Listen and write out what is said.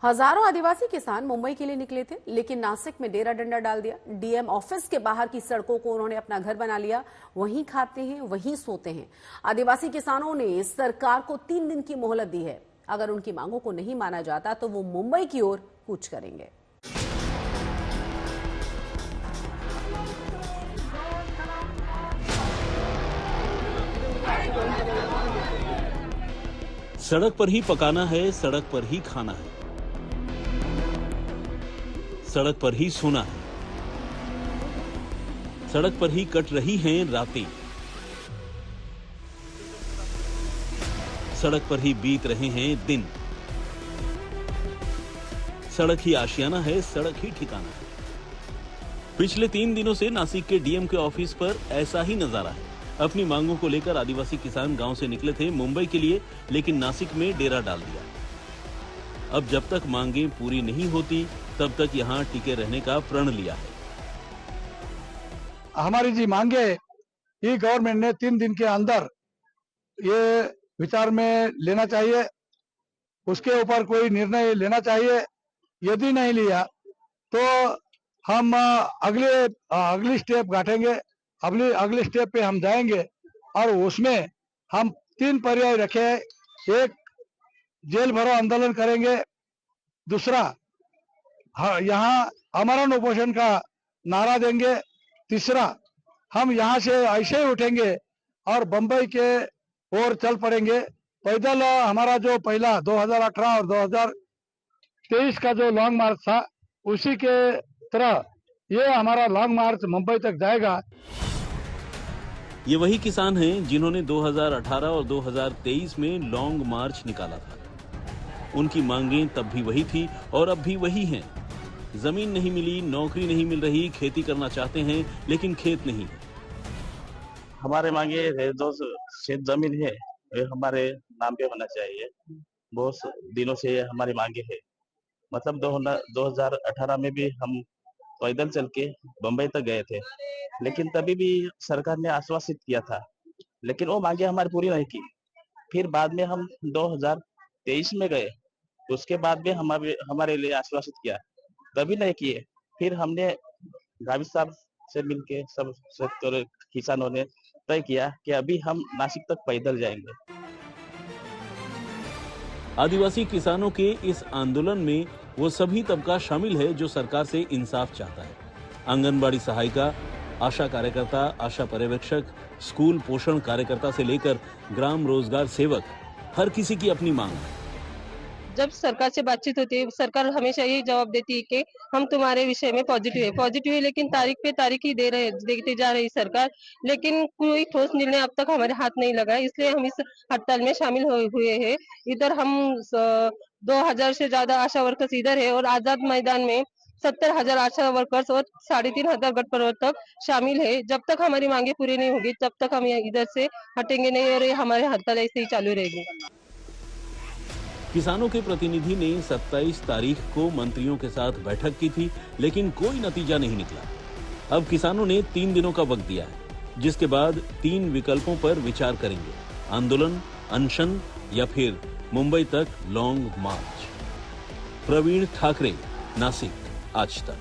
हजारों आदिवासी किसान मुंबई के लिए निकले थे, लेकिन नासिक में डेरा डंडा डाल दिया। डीएम ऑफिस के बाहर की सड़कों को उन्होंने अपना घर बना लिया। वहीं खाते हैं, वहीं सोते हैं। आदिवासी किसानों ने सरकार को 3 दिन की मोहलत दी है। अगर उनकी मांगों को नहीं माना जाता तो वो मुंबई की ओर कूच करेंगे। सड़क पर ही पकाना है, सड़क पर ही खाना है, सड़क पर ही सोना है, सड़क पर ही कट रही हैं रातें, सड़क पर ही बीत रहे हैं दिन। सड़क ही आशियाना है, सड़क ही ठिकाना है। पिछले 3 दिनों से नासिक के डीएम के ऑफिस पर ऐसा ही नजारा है। अपनी मांगों को लेकर आदिवासी किसान गांव से निकले थे मुंबई के लिए, लेकिन नासिक में डेरा डाल दिया। अब जब तक मांगें पूरी नहीं होती तब तक यहां टिके रहने का प्रण लिया है। हमारी जी मांगे ये गवर्नमेंट ने 3 दिन के अंदर ये विचार में लेना चाहिए, उसके ऊपर कोई निर्णय लेना चाहिए। यदि नहीं लिया तो हम अगली स्टेप गांठेंगे, अगले स्टेप पे हम जाएंगे और उसमें हम 3 पर्याय रखे। एक, जेल भरो आंदोलन करेंगे। दूसरा, यहाँ आमरण उपोषण का नारा देंगे। तीसरा, हम यहाँ से ऐसे ही उठेंगे और बंबई के ओर चल पड़ेंगे पैदल। हमारा जो पहला 2018 और 2023 का जो लॉन्ग मार्च था, उसी के तरह ये हमारा लॉन्ग मार्च मुंबई तक जाएगा। ये वही किसान हैं जिन्होंने 2018 और 2023 में लॉन्ग मार्च निकाला था। उनकी मांगें तब भी वही थी और अब भी वही हैं। जमीन नहीं मिली, नौकरी नहीं मिल रही, खेती करना चाहते हैं लेकिन खेत नहीं है। हमारे मांगे है, जो खेत जमीन है ये हमारे नाम पे होना चाहिए। बहुत दिनों से हमारी मांगे है। मतलब 2018 में भी हम पैदल चल के बम्बई तक गए थे, लेकिन तभी भी सरकार ने आश्वासित किया था, लेकिन वो मांगे हमारी पूरी नहीं की। फिर बाद में हम 2023 में गए, उसके बाद भी हमारे लिए आश्वासित किया, तभी नहीं किए। फिर हमने गावित साहब से मिलके सब सेक्टर किसानों ने तय किया कि अभी हम नासिक तक पैदल जाएंगे। आदिवासी किसानों के इस आंदोलन में वो सभी तबका शामिल है जो सरकार से इंसाफ चाहता है। आंगनबाड़ी सहायिका, आशा कार्यकर्ता, आशा पर्यवेक्षक, स्कूल पोषण कार्यकर्ता से लेकर ग्राम रोजगार सेवक, हर किसी की अपनी मांग है। जब सरकार से बातचीत होती है, सरकार हमेशा यही जवाब देती है कि हम तुम्हारे विषय में पॉजिटिव है, लेकिन तारीख पे तारीख ही देती जा रही सरकार, लेकिन कोई ठोस निर्णय अब तक हमारे हाथ नहीं लगा। इसलिए हम इस हड़ताल में शामिल हुए हैं। इधर हम 2000 से ज्यादा आशा वर्कर्स इधर है और आजाद मैदान में 70,000 आशा वर्कर्स और 3,500 गट प्रवर्तक शामिल है। जब तक हमारी मांगे पूरी नहीं होगी तब तक हम इधर से हटेंगे नहीं और हमारे हड़ताल ऐसे ही चालू रहेगी। किसानों के प्रतिनिधि ने 27 तारीख को मंत्रियों के साथ बैठक की थी, लेकिन कोई नतीजा नहीं निकला। अब किसानों ने 3 दिनों का वक्त दिया है, जिसके बाद 3 विकल्पों पर विचार करेंगे: आंदोलन, अनशन या फिर मुंबई तक लॉन्ग मार्च। प्रवीण ठाकरे, नासिक, आज तक।